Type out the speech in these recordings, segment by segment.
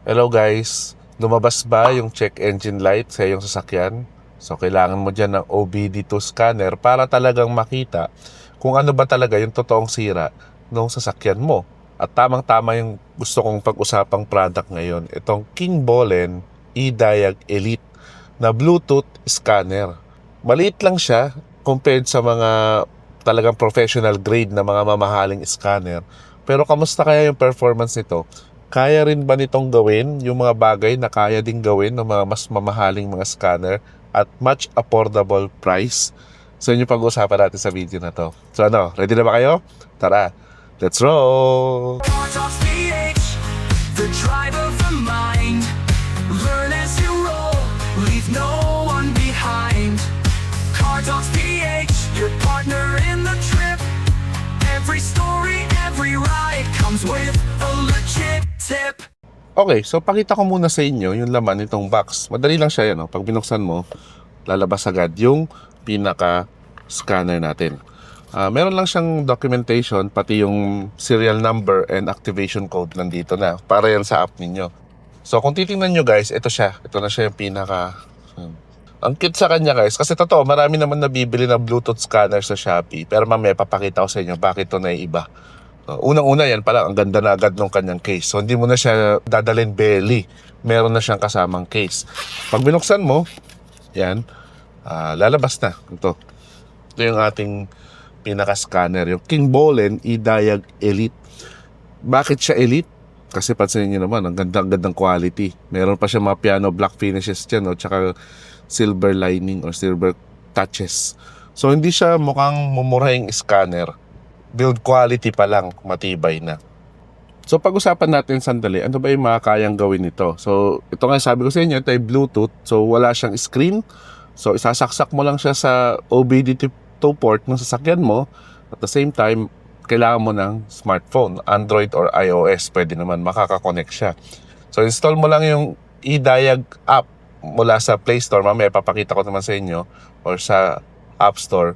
Hello guys, lumabas ba yung check engine light sa iyong sasakyan? So kailangan mo dyan ng OBD2 scanner para talagang makita kung ano ba talaga yung totoong sira ng sasakyan mo. At tamang-tama yung gusto kong pag-usapang product ngayon, itong King Bolen eDiag Elite na Bluetooth scanner. Maliit lang siya compared sa mga talagang professional grade na mga mamahaling scanner. Pero kamusta kaya yung performance nito? Kaya rin ba nitong gawin yung mga bagay na kaya ding gawin ng mga mas mamahaling mga scanner at much affordable price? So yun yung pag-uusapan natin sa video na to. So ano, ready na ba kayo? Tara, let's roll! Car Talks PH, the drive of the mind. Learn as you roll, leave no one behind. Car Talks PH, your partner in the trip. Every story, every ride comes with a legit tip. Okay, so pakita ko muna sa inyo yung laman nitong box. Madali lang siya yan. Pag binuksan mo, lalabas agad yung pinaka-scanner natin. Meron lang siyang documentation, pati yung serial number and activation code nandito na. Para yan sa app ninyo. So kung titingnan nyo guys, ito siya. Ito na siya yung Ang cute sa kanya guys, kasi totoo, marami naman nabibili na Bluetooth scanner sa Shopee. Pero mamaya papakita ko sa inyo bakit ito naiiba. Unang-una yan pala, ang ganda na agad ng kanyang case. So hindi mo na siya dadalhin belly. Meron na siyang kasamang case. Pag binuksan mo, yan, lalabas na. Ito yung ating pinaka-scanner, yung King Bolen eDiag Elite. Bakit siya Elite? Kasi pansinin niyo naman, ang gandang quality. Meron pa siya mga piano black finishes dyan, no? Tsaka silver lining or silver touches. So hindi siya mukhang mumurahing scanner. Build quality pa lang, matibay na. So pag-usapan natin sandali, ano ba yung mga kayang gawin nito? So ito nga sabi ko sa inyo, ito ay Bluetooth. So wala siyang screen. So isasaksak mo lang siya sa OBD2 port ng sasakyan mo. At the same time, kailangan mo ng smartphone, Android or iOS. Pwede naman, makaka-connect siya. So install mo lang yung eDiag app mula sa Play Store. Mamaya papakita ko naman sa inyo or sa App Store.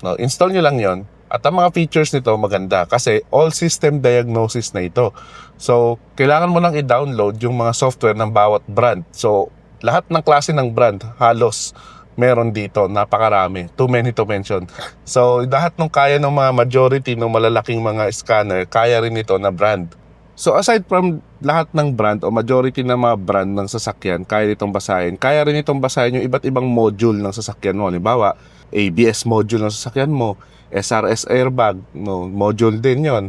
No, install nyo lang yon. At ang mga features nito maganda kasi all system diagnosis na ito. So, kailangan mo lang i-download yung mga software ng bawat brand. So, lahat ng klase ng brand, halos meron dito, napakarami. Too many to mention. So, lahat ng kaya ng mga majority ng malalaking mga scanner, kaya rin ito na brand. So, aside from lahat ng brand o majority ng mga brand ng sasakyan, kaya itong basahin. Kaya rin itong basahin yung iba't ibang module ng sasakyan mo. Halimbawa, ABS module ng sasakyan mo, SRS airbag, no, module din yon,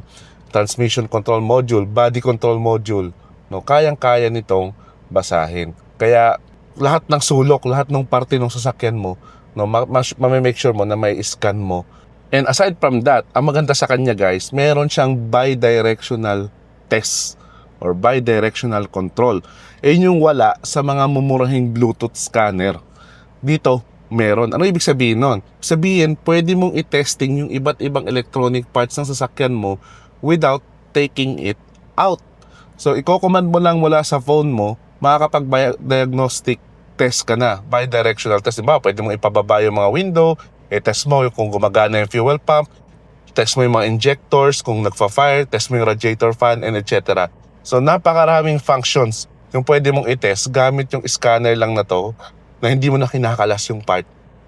transmission control module, body control module, no, kayang-kaya nitong basahin. Kaya lahat ng sulok, lahat ng parte ng sasakyan mo, no, make sure mo na may scan mo. And aside from that, ang maganda sa kanya guys, meron siyang bidirectional test or bidirectional control. Yung wala sa mga mumurahing Bluetooth scanner. Dito, meron. Ano ibig sabihin nun? Sabihin, pwede mong i-testing yung iba't ibang electronic parts ng sasakyan mo without taking it out. So, i-command mo lang mula sa phone mo, makakapag-diagnostic test ka na, bidirectional test. Diba? Pwede mong ipababa yung mga window, i-test mo kung gumagana yung fuel pump, test mo yung mga injectors, kung nagfa-fire, test mo yung radiator fan, and etc. So, napakaraming functions yung pwede mong i-test gamit yung scanner lang na to, na hindi mo na kinakalas yung part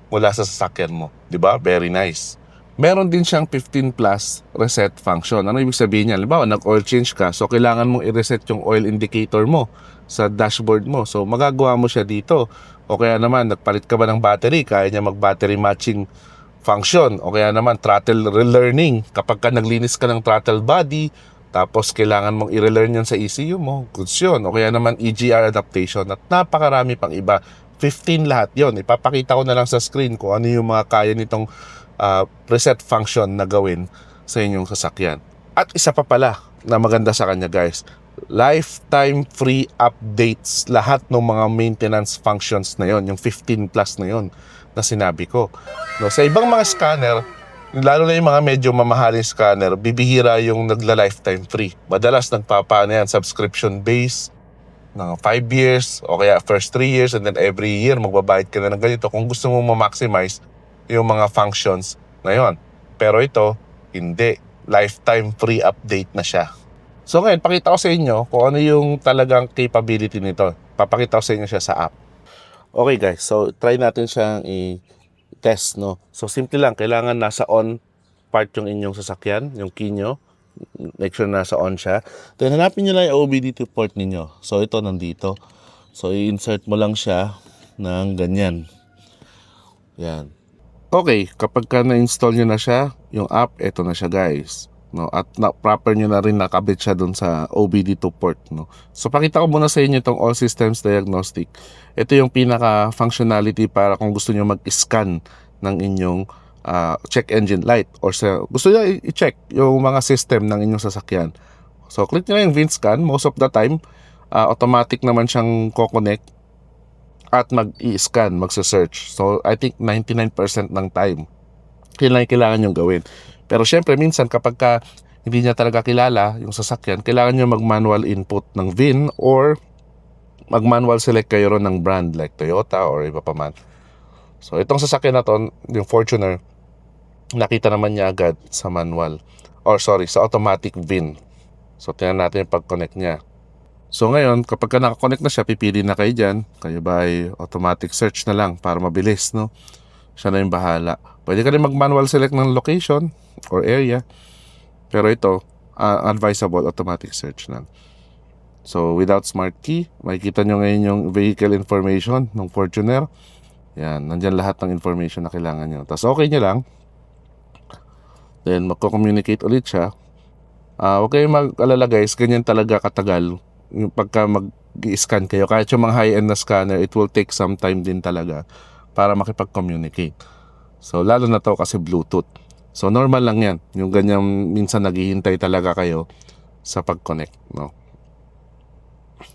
mula sa sasakyan mo. Diba? Very nice. Meron din siyang 15 plus reset function. Ano ibig sabihin niya? Halimbawa, nag-oil change ka, so kailangan mong i-reset yung oil indicator mo sa dashboard mo. So, magagawa mo siya dito. O kaya naman, nagpalit ka ba ng battery? Kaya niya mag-battery matching function. O kaya naman, throttle relearning. Kapag ka naglinis ka ng throttle body, tapos kailangan mong i-relearn yun sa ECU mo, goods yun. O kaya naman, EGR adaptation. At napakarami pang iba. 15 lahat yon. Ipapakita ko na lang sa screen kung ano yung mga kaya nitong preset function na gawin sa inyong sasakyan. At isa pa pala na maganda sa kanya guys, lifetime free updates lahat ng mga maintenance functions na yon, yung 15 plus na yon na sinabi ko. No, sa ibang mga scanner, lalo na yung mga medyo mamahaling scanner, bibihira yung nagla-lifetime free. Madalas nagpapaano yan, subscription base, ng 5 years o kaya first 3 years and then every year magbabayad ka na ng ganito kung gusto mo ma-maximize yung mga functions na yon. Pero ito, hindi. Lifetime free update na siya. So ngayon, pakita ko sa inyo kung ano yung talagang capability nito. Papakita ko sa inyo siya sa app. Okay guys, so try natin siyang i-test, no? So simple lang, kailangan nasa on part yung inyong sasakyan, yung key nyo. Make sure nasa on siya. Then hanapin nyo lang yung OBD2 port ninyo. So ito nandito. So i-insert mo lang siya ng ganyan. Yan. Okay, kapag ka na-install nyo na siya, yung app, ito na siya guys. No, at proper nyo na rin nakabit siya dun sa OBD2 port, no. So pakita ko muna sa inyo itong All Systems Diagnostic. Ito yung pinaka functionality para kung gusto nyo mag-scan ng inyong check engine light or gusto nyo i-check yung mga system ng inyong sasakyan. So click nyo na yung VIN scan. Most of the time automatic naman siyang ko-connect at mag-i-scan, magsa-search. So I think 99% ng time kailangan nyo gawin. Pero syempre, minsan kapag hindi niya talaga kilala yung sasakyan, kailangan nyo mag-manual input ng VIN or mag-manual select kayo ron ng brand like Toyota or iba pa man. So, itong sasakyan na to, yung Fortuner, nakita naman niya agad sa manual. Or sorry, sa automatic VIN. So, tingnan natin yung pag-connect niya. So, ngayon, kapag naka-connect na siya, pipili na kayo dyan. Kayo ba ay automatic search na lang para mabilis, no? Siya na yung bahala. Pwede ka rin mag-manual select ng location or area. Pero ito, advisable automatic search na. So, without smart key, makikita nyo ngayon yung vehicle information ng Fortuner. Yan, nandyan lahat ng information na kailangan nyo. Tapos okay nyo lang. Then, magko-communicate ulit siya. Huwag kayong mag-alala guys, ganyan talaga katagal. Yung pagka mag-i-scan kayo, kahit yung mga high-end na scanner, it will take some time din talaga para makipag-communicate. So, lalo na to kasi Bluetooth. So, normal lang yan. Yung ganyan, minsan naghihintay talaga kayo sa pag-connect, no?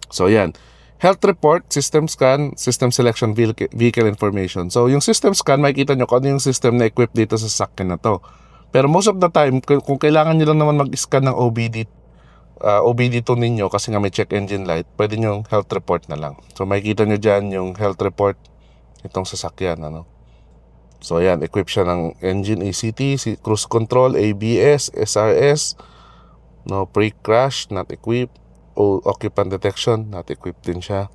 So, yan. Health report, system scan, system selection, vehicle information. So, yung system scan, makikita nyo kung ano yung system na equipped dito sa sasakyan na to. Pero most of the time, kung kailangan nyo lang naman mag-scan ng OBD2 ninyo kasi nga may check engine light, pwede nyo health report na lang. So, makikita nyo dyan yung health report itong sasakyan, ano. So, ayan, equip siya ng engine ECT, cruise control, ABS, SRS, no, pre-crash, not equipped, occupant detection, not equipped din siya.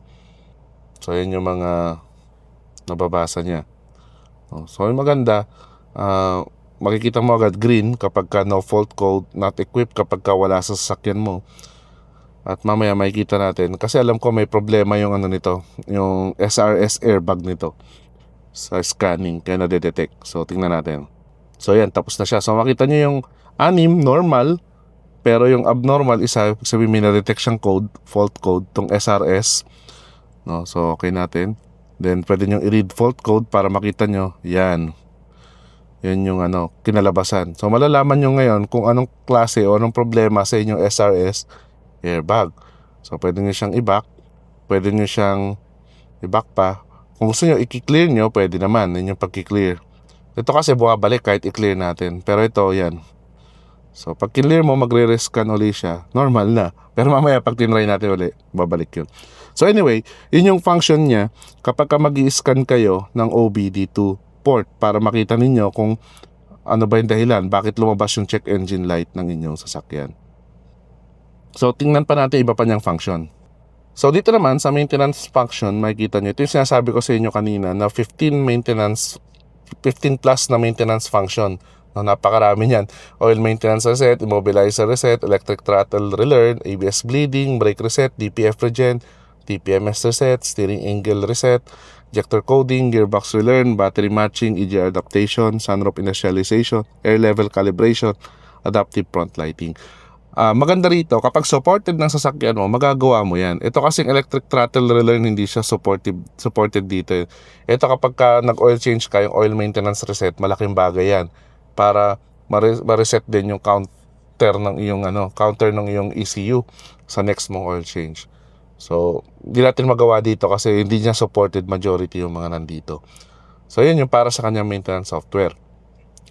So, ayan yung mga nababasa niya. So, yung maganda, makikita mo agad green kapag ka no fault code, not equipped kapag ka wala sa sasakyan mo. At mamaya makikita natin, kasi alam ko may problema yung ano nito, yung SRS airbag nito sa scanning, kaya na-detect. So, tingnan natin. So, yan, tapos na siya. So, makita nyo yung anim, normal, pero yung abnormal, isa, sabi may na-detect siyang code, fault code, tong SRS. No? So, okay natin. Then, pwede nyo i-read fault code para makita nyo, yan. Yan yung kinalabasan. So, malalaman nyo ngayon kung anong klase o anong problema sa inyong SRS airbag. So, pwede nyo siyang i-back. Pwede nyo siyang i-back pa. Kung gusto nyo, i-clear nyo, pwede naman. Yan yung pag-clear. Ito kasi bumabalik kahit i-clear natin. Pero ito, yan. So, pag clear mo, magre-rescan ulit siya. Normal na. Pero mamaya, pag tinry natin ulit, babalik yun. So, anyway, yun yung function niya kapag mag-i-scan kayo ng OBD2 port para makita ninyo kung ano ba yung dahilan, bakit lumabas yung check engine light ng inyong sasakyan. So, tingnan pa natin iba pa niyang function. So, dito naman sa maintenance function, makikita nyo, ito yung sinasabi ko sa inyo kanina na 15 plus na maintenance function. No, napakarami niyan. Oil maintenance reset, immobilizer reset, electric throttle relearn, ABS bleeding, brake reset, DPF regen, TPMS reset, steering angle reset, injector coding, gearbox relearn, battery matching, EGR adaptation, sunroof initialization, air level calibration, adaptive front lighting. Maganda rito, kapag supported ng sasakyan mo, magagawa mo yan. Ito kasing electric throttle relearn, hindi siya supported dito. Ito kapag nag-oil change ka, yung oil maintenance reset, malaking bagay yan. Para ma-reset din yung counter ng iyong ECU sa next mong oil change. So, hindi natin magawa dito kasi hindi niya supported majority yung mga nandito. So, yun yung para sa kanyang maintenance software.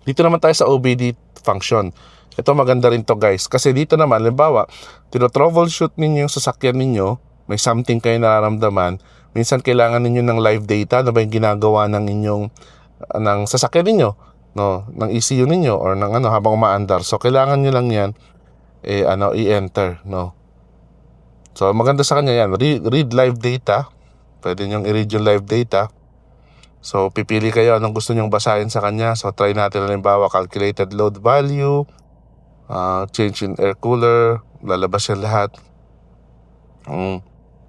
Dito naman tayo sa OBD function. Ito maganda rin to guys. Kasi dito naman, halimbawa, tino-troubleshoot ninyo yung sasakyan ninyo, may something kayo nararamdaman, minsan kailangan ninyo ng live data, ano ba yung ginagawa ng inyong, ng sasakyan ninyo, no, ng ECU ninyo, or ng habang umaandar. So, kailangan nyo lang yan, i-enter, no? So maganda sa kanya yan, read live data. Pwede niyong i-read yung live data. So pipili kayo anong gusto niyong basahin sa kanya. So try natin halimbawa calculated load value, change in air cooler, lalabas yan lahat.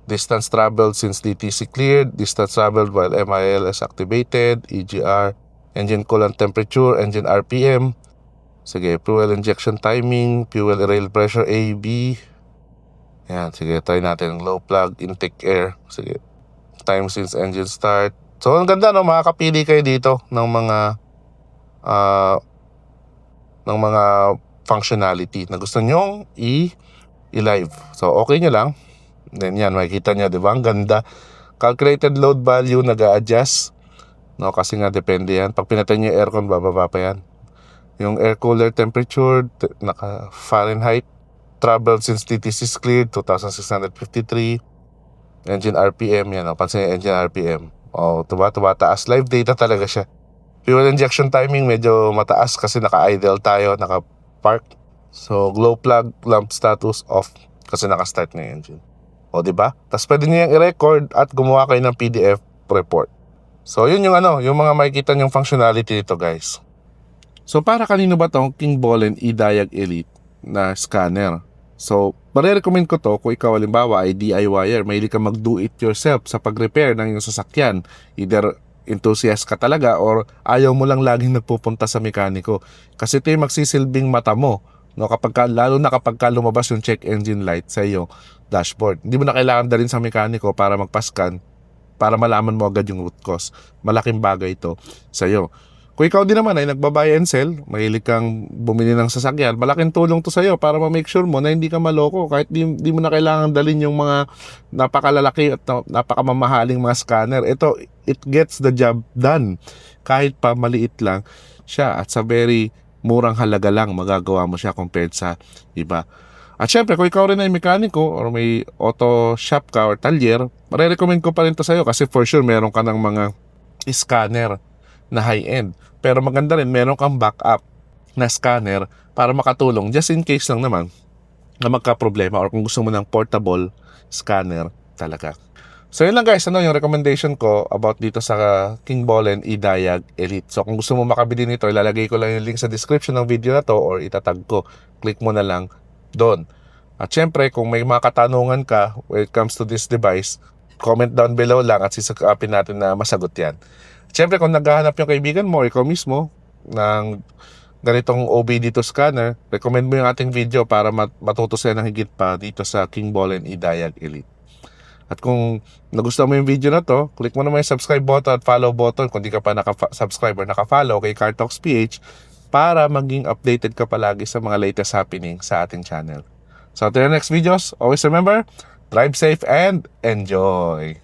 Distance traveled since DTC cleared, distance traveled while MIL is activated, EGR, engine coolant temperature, engine RPM. Sige, fuel injection timing, fuel rail pressure A, B. Yan, sige, try natin low plug, intake air. Sige, time since engine start. So, ang ganda, no? Makakapili kayo dito ng mga functionality na gusto nyong i-live. So, okay nyo lang. Then yan, makikita nyo, di ba? Ang ganda. Calculated load value, nag-a-adjust. No, kasi nga depende yan. Pag pinatay nyo yung aircon, bababa pa yan. Yung air cooler temperature, naka Fahrenheit. Traveled since TTC is cleared, 2,653. Engine RPM, yan. Pansin yung engine RPM. Tumataas. Live data talaga siya. Fuel injection timing, medyo mataas kasi naka-idle tayo, naka-park. So, glow plug, lamp status off kasi naka-start na yung engine. Diba? Tapos pwede nyo yung i-record at gumawa kayo ng PDF report. So, yun yung yung mga makikita nyong functionality nito, guys. So, para kanino ba tong King Bolen eDiag Elite na scanner? So, marirecommend ko to kung ikaw halimbawa ay DIYer, mahilig ka mag-do-it-yourself sa pag-repair ng iyong sasakyan. Either enthusiast ka talaga or ayaw mo lang laging nagpupunta sa mekaniko. Kasi ito yung magsisilbing mata mo. No, lalo na kapag lumabas yung check engine light sa iyo dashboard. Hindi mo na kailangan dalhin sa mekaniko para magpascan para malaman mo agad yung root cause. Malaking bagay ito sa iyo. Kung ikaw din naman ay nagbabuy and sell, mahilig kang bumili ng sasakyan, malaking tulong to sa iyo para ma-make sure mo na hindi ka maloko kahit di mo na kailangan dalhin yung mga napakalalaki at napakamamahaling mga scanner. Ito, it gets the job done. Kahit pa maliit lang siya at sa very murang halaga lang magagawa mo siya compared sa iba. At syempre, kung ikaw rin ay mekaniko or may auto shop ka or talyer, marirecommend ko pa rin to sa iyo kasi for sure meron ka ng mga scanner na high-end. Pero maganda rin, meron kang backup na scanner para makatulong just in case lang naman na magka-problema or kung gusto mo ng portable scanner talaga. So yun lang guys, yung recommendation ko about dito sa King Bolen eDiag Elite. So kung gusto mo makabili nito, ilalagay ko lang yung link sa description ng video na to or itatag ko. Click mo na lang doon. At syempre, kung may mga katanungan ka when it comes to this device, comment down below lang at sisakapin natin na masagot yan. Siyempre, kung naghahanap yung kaibigan mo, ikaw mismo, ng ganitong OB dito scanner, recommend mo yung ating video para matuto sila ng higit pa dito sa King Bolen eDiag Elite. At kung nagustuhan mo yung video na to, click mo naman yung subscribe button at follow button kung di ka pa naka-subscribe or naka-follow kay Car Talks PH para maging updated ka palagi sa mga latest happening sa ating channel. So, until the next videos, always remember, drive safe and enjoy!